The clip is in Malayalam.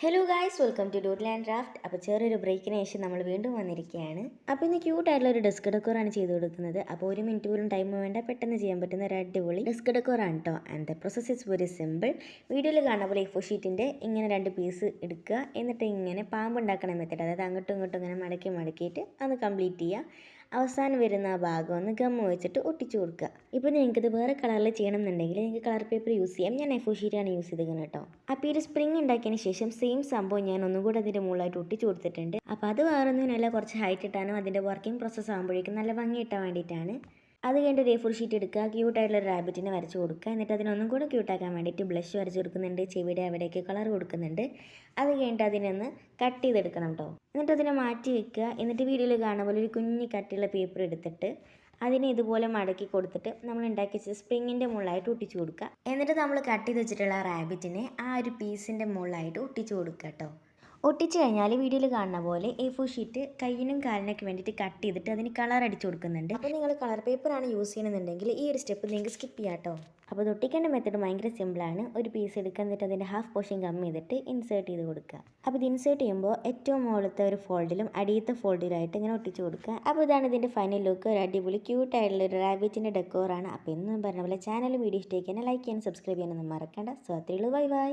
Hello guys, welcome to doodle and draft. അപ്പോൾ ചെറിയൊരു ബ്രേക്കിന് ശേഷം നമ്മൾ വീണ്ടും വന്നിരിക്കുകയാണ്. അപ്പോൾ ഇന്ന് ക്യൂട്ടായിട്ടുള്ള ഒരു ഡെസ്ക് ഡെക്കോറാണ് ചെയ്ത് കൊടുക്കുന്നത്. അപ്പോൾ 1 മിനിറ്റ് പോലും ടൈം വേണ്ട, പെട്ടെന്ന് ചെയ്യാൻ പറ്റുന്ന ഒരു അടിപൊളി ഡെസ്ക് ഡെക്കോറാണ് കേട്ടോ. And the process is very simple. വീഡിയോയിൽ കാണുന്ന പോലെ A4 ഷീറ്റിൻ്റെ ഇങ്ങനെ 2 പീസ് എടുക്കുക. എന്നിട്ട് ഇങ്ങനെ പാമ്പ് ഉണ്ടാക്കണ മെത്തേഡ്, അതായത് അങ്ങോട്ടും ഇങ്ങോട്ടും ഇങ്ങനെ മടക്കിയിട്ട് അത് കംപ്ലീറ്റ് ചെയ്യുക. അവസാനം വരുന്ന ആ ഭാഗം ഒന്ന് ഗമ്മ് വെച്ചിട്ട് ഒട്ടിച്ചു കൊടുക്കുക. ഇപ്പോൾ നിങ്ങൾക്കിത് വേറെ കളറിൽ ചെയ്യണം എന്നുണ്ടെങ്കിൽ നിങ്ങൾക്ക് കളർ പേപ്പർ യൂസ് ചെയ്യാം. ഞാൻ A4 ഷീറ്റാണ് യൂസ് ചെയ്തിരിക്കുന്നത് കേട്ടോ. അപ്പോൾ ഈ ഒരു സ്പ്രിങ് ഉണ്ടാക്കിയതിന് ശേഷം സെയിം സംഭവം ഞാൻ ഒന്നും കൂടെ അതിൻ്റെ മുകളിലായിട്ട് ഒട്ടിച്ചു കൊടുത്തിട്ടുണ്ട്. അപ്പോൾ അത് വേറൊന്നുമില്ല, കുറച്ച് ഹൈറ്റ് ഇട്ടാനും അതിൻ്റെ വർക്കിംഗ് പ്രോസസ്സ് ആകുമ്പോഴേക്കും നല്ല ഭംഗി ഇട്ടാൻ വേണ്ടിയിട്ടാണ്. അത് കഴിഞ്ഞിട്ട് ഒരു A4 ഷീറ്റ് എടുക്കുക, ക്യൂട്ടായിട്ടുള്ള ഒരു റാബിറ്റിനെ വരച്ച് കൊടുക്കുക. എന്നിട്ട് അതിനൊന്നും കൂടെ ക്യൂട്ടാക്കാൻ വേണ്ടിയിട്ട് ബ്ലഷ് വരച്ച് കൊടുക്കുന്നുണ്ട്, ചെവിയുടെ അവിടേക്ക് കളർ കൊടുക്കുന്നുണ്ട്. അത് കഴിഞ്ഞിട്ട് അതിനൊന്ന് കട്ട് ചെയ്തെടുക്കണം കേട്ടോ. എന്നിട്ട് അതിനെ മാറ്റി വെക്കുക. എന്നിട്ട് വീഡിയോയിൽ കാണുന്ന പോലെ ഒരു കുഞ്ഞി കട്ടിയുള്ള പേപ്പർ എടുത്തിട്ട് അതിനെ ഇതുപോലെ മടക്കി കൊടുത്തിട്ട് നമ്മൾ ഉണ്ടാക്കി വെച്ച സ്പ്രിങ്ങിൻ്റെ മുകളിലായിട്ട് ഒട്ടിച്ചു കൊടുക്കുക. എന്നിട്ട് നമ്മൾ കട്ട് ചെയ്ത് വെച്ചിട്ടുള്ള റാബിറ്റിനെ ആ ഒരു പീസിൻ്റെ മുകളിലായിട്ട് ഒട്ടിച്ചു കൊടുക്കുക കേട്ടോ. ഒട്ടിച്ച് കഴിഞ്ഞാൽ വീഡിയോയിൽ കാണുന്ന പോലെ A4 ഷീറ്റ് കയ്യിനും കാലിനൊക്കെ വേണ്ടിയിട്ട് കട്ട് ചെയ്തിട്ട് അതിന് കളർ അടിച്ചു കൊടുക്കുന്നുണ്ട്. അപ്പോൾ നിങ്ങൾ കളർ പേപ്പറാണ് യൂസ് ചെയ്യുന്നുണ്ടെങ്കിൽ ഈ ഒരു സ്റ്റെപ്പ് നിങ്ങൾക്ക് സ്കിപ്പ് ചെയ്യാം കേട്ടോ. അപ്പോൾ ഇത് ഒട്ടിക്കേണ്ട മെത്തേഡ് ഭയങ്കര സിമ്പിളാണ്. ഒരു പീസ് എടുക്കുക, എന്നിട്ട് അതിൻ്റെ ഹാഫ് പോർഷൻ കമ്മി ചെയ്തിട്ട് ഇൻസേർട്ട് ചെയ്ത് കൊടുക്കുക. അപ്പോൾ ഇത് ഇൻസേർട്ട് ചെയ്യുമ്പോൾ ഏറ്റവും മുകളിലത്തെ ഒരു ഫോൾഡിലും അടിയത്തെ ഫോൾഡിലായിട്ട് ഇങ്ങനെ ഒട്ടിച്ച് കൊടുക്കുക. അപ്പോൾ ഇതാണ് ഇതിൻ്റെ ഫൈനൽ ലുക്ക്. ഒരു അടിപൊളി ക്യൂട്ടായിട്ടുള്ള ഒരു റാബിറ്റിൻ്റെ ഡെക്കോറാണ്. അപ്പോൾ എന്നും പറഞ്ഞ പോലെ ചാനൽ വീഡിയോ ഇഷ്ടമാക്കി തന്നെ ലൈക്ക് ചെയ്യാനും സബ്സ്ക്രൈബ് ചെയ്യാനൊന്നും മറക്കണ്ട. സോ അത്രയുള്ളൂ, ബൈ ബൈ.